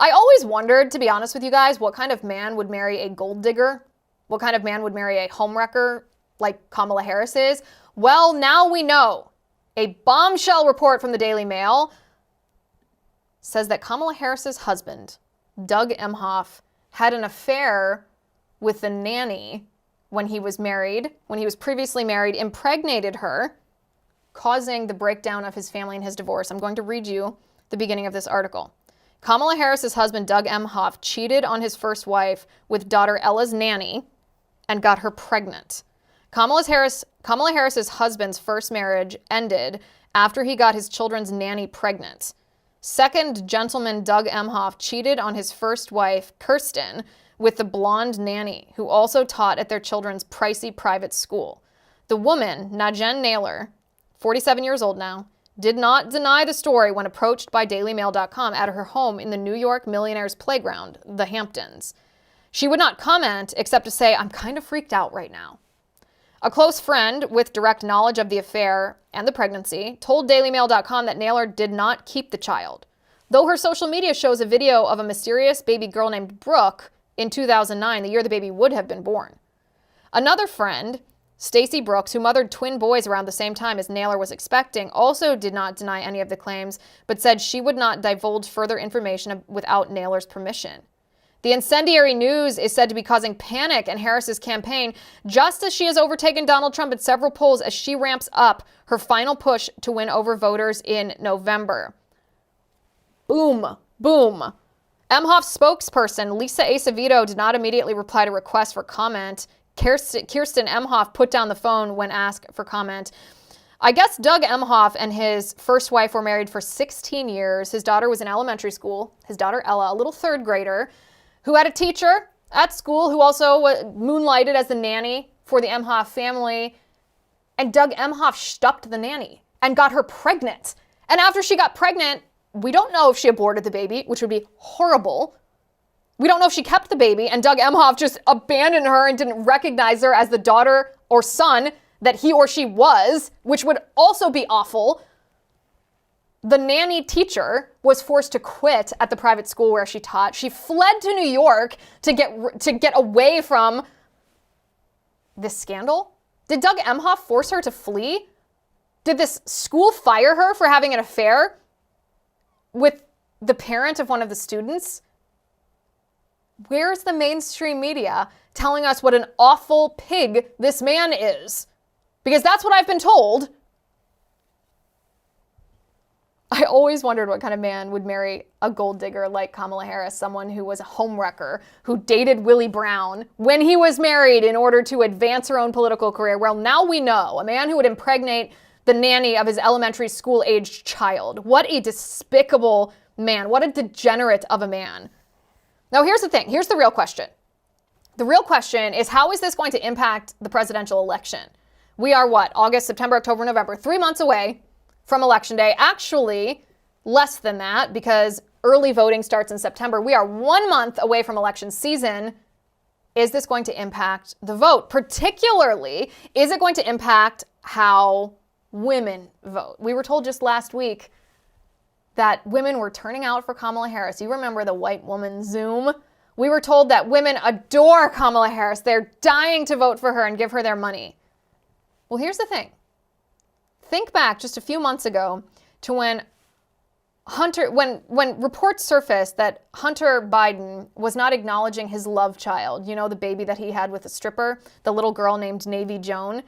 I always wondered, to be honest with you guys, what kind of man would marry a gold digger? What kind of man would marry a homewrecker like Kamala Harris is? Well, now we know. A bombshell report from the Daily Mail says that Kamala Harris's husband, Doug Emhoff, had an affair with the nanny when he was previously married, impregnated her, causing the breakdown of his family and his divorce. I'm going to read you the beginning of this article. Kamala Harris's husband, Doug Emhoff, cheated on his first wife with daughter Ella's nanny and got her pregnant. Kamala Harris's husband's first marriage ended after he got his children's nanny pregnant. Second gentleman Doug Emhoff cheated on his first wife, Kirsten, with the blonde nanny, who also taught at their children's pricey private school. The woman, Najen Naylor, 47 years old now, did not deny the story when approached by DailyMail.com at her home in the New York Millionaire's Playground, the Hamptons. She would not comment except to say, "I'm kind of freaked out right now." A close friend with direct knowledge of the affair and the pregnancy told DailyMail.com that Naylor did not keep the child, though her social media shows a video of a mysterious baby girl named Brooke in 2009, the year the baby would have been born. Another friend, Stacey Brooks, who mothered twin boys around the same time as Naylor was expecting, also did not deny any of the claims, but said she would not divulge further information without Naylor's permission. The incendiary news is said to be causing panic in Harris's campaign, just as she has overtaken Donald Trump at several polls as she ramps up her final push to win over voters in November. Boom, boom. Emhoff's spokesperson, Lisa Acevedo, did not immediately reply to requests for comment. Kirsten Emhoff put down the phone when asked for comment. I guess Doug Emhoff and his first wife were married for 16 years. His daughter was in elementary school. His daughter, Ella, a little third grader, who had a teacher at school who also moonlighted as the nanny for the Emhoff family. And Doug Emhoff stuffed the nanny and got her pregnant. And after she got pregnant, we don't know if she aborted the baby, which would be horrible. We don't know if she kept the baby and Doug Emhoff just abandoned her and didn't recognize her as the daughter or son that he or she was, which would also be awful. The nanny teacher was forced to quit at the private school where she taught. She fled to New York to get away from this scandal. Did Doug Emhoff force her to flee? Did this school fire her for having an affair with the parent of one of the students? Where's the mainstream media telling us what an awful pig this man is? Because that's what I've been told. I always wondered what kind of man would marry a gold digger like Kamala Harris, someone who was a homewrecker, who dated Willie Brown when he was married in order to advance her own political career. Well, now we know, a man who would impregnate the nanny of his elementary school-aged child. What a despicable man. What a degenerate of a man. Now, here's the thing. Here's the real question. The real question is, how is this going to impact the presidential election? We are what? August, September, October, November, 3 months away from Election Day. Actually, less than that, because early voting starts in September. We are 1 month away from election season. Is this going to impact the vote? Particularly, is it going to impact how women vote? We were told just last week that women were turning out for Kamala Harris. You remember the white woman Zoom? We were told that women adore Kamala Harris. They're dying to vote for her and give her their money. Well, here's the thing. Think back just a few months ago to when reports surfaced that Hunter Biden was not acknowledging his love child, you know, the baby that he had with a stripper, the little girl named Navy Joan.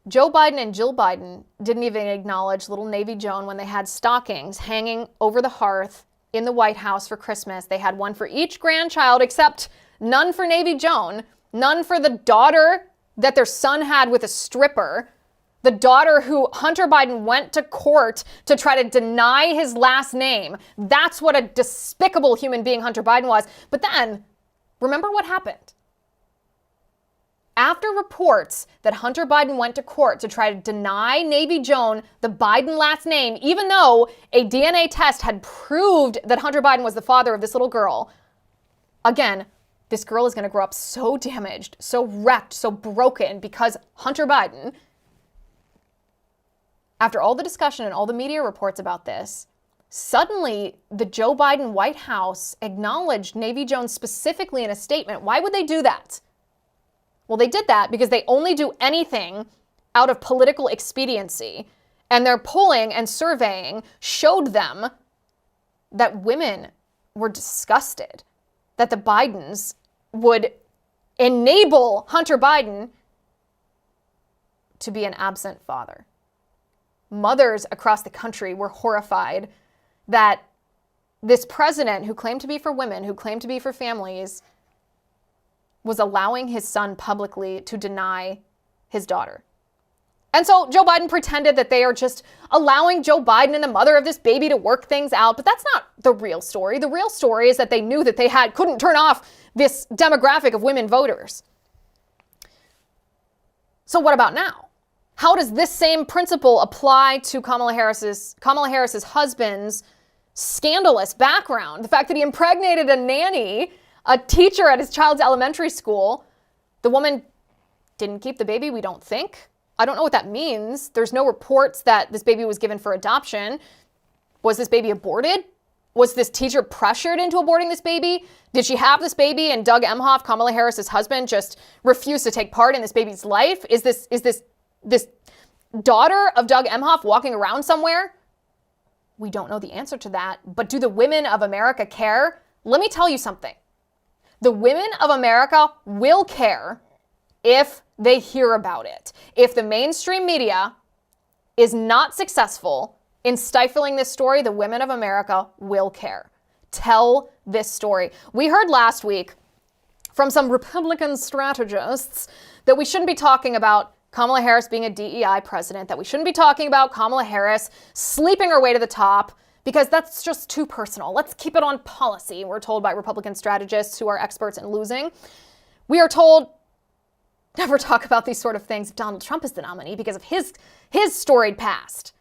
Joe Biden and Jill Biden didn't even acknowledge little Navy Joan when they had stockings hanging over the hearth in the White House for Christmas. They had one for each grandchild, except none for Navy Joan, none for the daughter that their son had with a stripper, the daughter who Hunter Biden went to court to try to deny his last name. That's what a despicable human being Hunter Biden was. But then, remember what happened? After reports that Hunter Biden went to court to try to deny Navy Joan the Biden last name, even though a DNA test had proved that Hunter Biden was the father of this little girl, again, this girl is going to grow up so damaged, so wrecked, so broken because Hunter Biden, after all the discussion and all the media reports about this, Suddenly, the Joe Biden White House acknowledged Navy Jones specifically in a statement. Why would they do that? Well, they did that because they only do anything out of political expediency. And their polling and surveying showed them that women were disgusted that the Bidens would enable Hunter Biden to be an absent father. Mothers across the country were horrified that this president, who claimed to be for women, who claimed to be for families, was allowing his son publicly to deny his daughter. And so Joe Biden pretended that they are just allowing Joe Biden and the mother of this baby to work things out. But that's not the real story. The real story is that they knew that they couldn't turn off this demographic of women voters. So what about now? How does this same principle apply to Kamala Harris's husband's scandalous background? The fact that he impregnated a nanny, a teacher at his child's elementary school. The woman didn't keep the baby, we don't think. I don't know what that means. There's no reports that this baby was given for adoption. Was this baby aborted? Was this teacher pressured into aborting this baby? Did she have this baby and Doug Emhoff, Kamala Harris's husband, just refused to take part in this baby's life? Is this daughter of Doug Emhoff walking around somewhere? We don't know the answer to that. But do the women of America care? Let me tell you something. The women of America will care if they hear about it. If the mainstream media is not successful in stifling this story, the women of America will care. Tell this story. We heard last week from some Republican strategists that we shouldn't be talking about Kamala Harris being a DEI president, that we shouldn't be talking about Kamala Harris sleeping her way to the top, because that's just too personal. Let's keep it on policy, we're told by Republican strategists who are experts in losing. We are told never talk about these sort of things if Donald Trump is the nominee because of his storied past.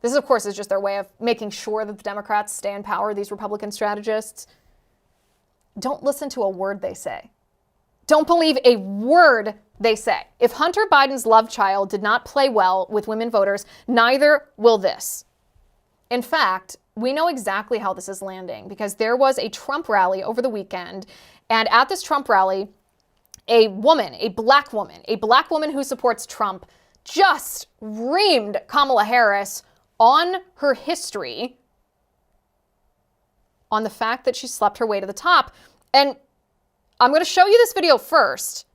This, of course, is just their way of making sure that the Democrats stay in power, these Republican strategists. Don't listen to a word they say. Don't believe a word they say. If Hunter Biden's love child did not play well with women voters, neither will this. In fact, we know exactly how this is landing because there was a Trump rally over the weekend, and at this Trump rally, a black woman who supports Trump just reamed Kamala Harris on her history, on the fact that she slept her way to the top. And I'm going to show you this video first,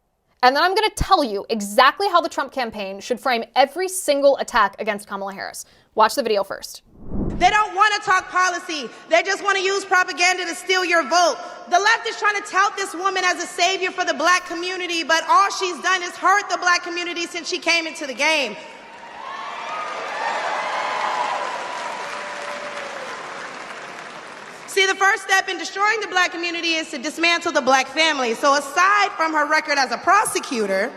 and then I'm going to tell you exactly how the Trump campaign should frame every single attack against Kamala Harris. Watch the video first. They don't want to talk policy. They just want to use propaganda to steal your vote. The left is trying to tout this woman as a savior for the black community, but all she's done is hurt the black community since she came into the game. See, the first step in destroying the black community is to dismantle the black family. So aside from her record as a prosecutor,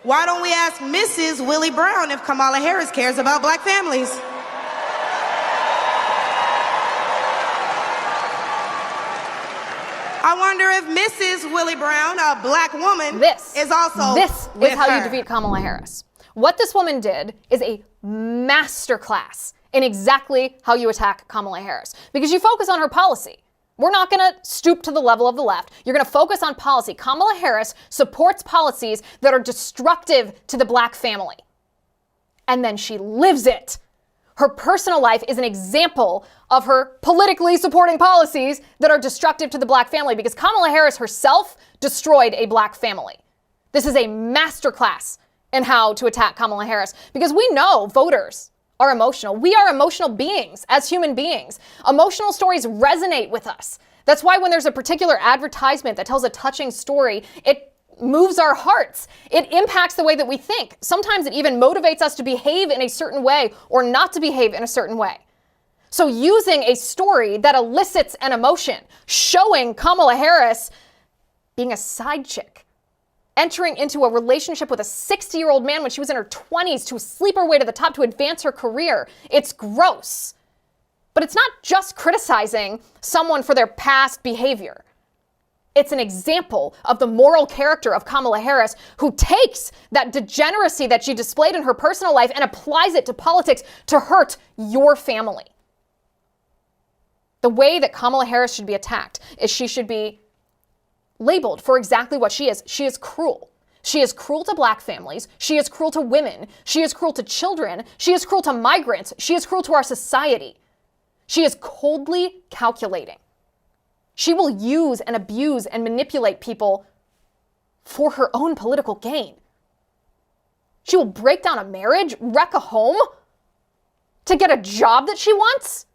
why don't we ask Mrs. Willie Brown if Kamala Harris cares about black families? I wonder if Mrs. Willie Brown, a black woman, is also This is how you defeat Kamala Harris. What this woman did is a masterclass in exactly how you attack Kamala Harris. Because you focus on her policy. We're not going to stoop to the level of the left. You're going to focus on policy. Kamala Harris supports policies that are destructive to the black family. And then she lives it. Her personal life is an example of her politically supporting policies that are destructive to the black family, because Kamala Harris herself destroyed a black family. This is a masterclass in how to attack Kamala Harris, because we know voters are emotional. We are emotional beings as human beings. Emotional stories resonate with us. That's why when there's a particular advertisement that tells a touching story, it moves our hearts. It impacts the way that we think. Sometimes it even motivates us to behave in a certain way or not to behave in a certain way. So using a story that elicits an emotion, showing Kamala Harris being a side chick, entering into a relationship with a 60-year-old man when she was in her 20s to sleep her way to the top to advance her career. It's gross. But it's not just criticizing someone for their past behavior. It's an example of the moral character of Kamala Harris, who takes that degeneracy that she displayed in her personal life and applies it to politics to hurt your family. The way that Kamala Harris should be attacked is she should be labeled for exactly what she is. She is cruel. She is cruel to black families. She is cruel to women. She is cruel to children. She is cruel to migrants. She is cruel to our society. She is coldly calculating. She will use and abuse and manipulate people for her own political gain. She will break down a marriage, wreck a home to get a job that she wants.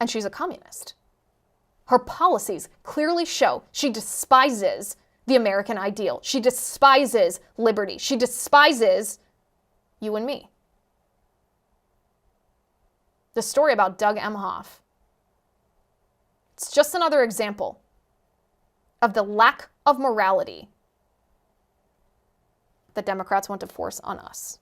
And she's a communist. Her policies clearly show she despises the American ideal. She despises liberty. She despises you and me. The story about Doug Emhoff, it's just another example of the lack of morality that Democrats want to force on us.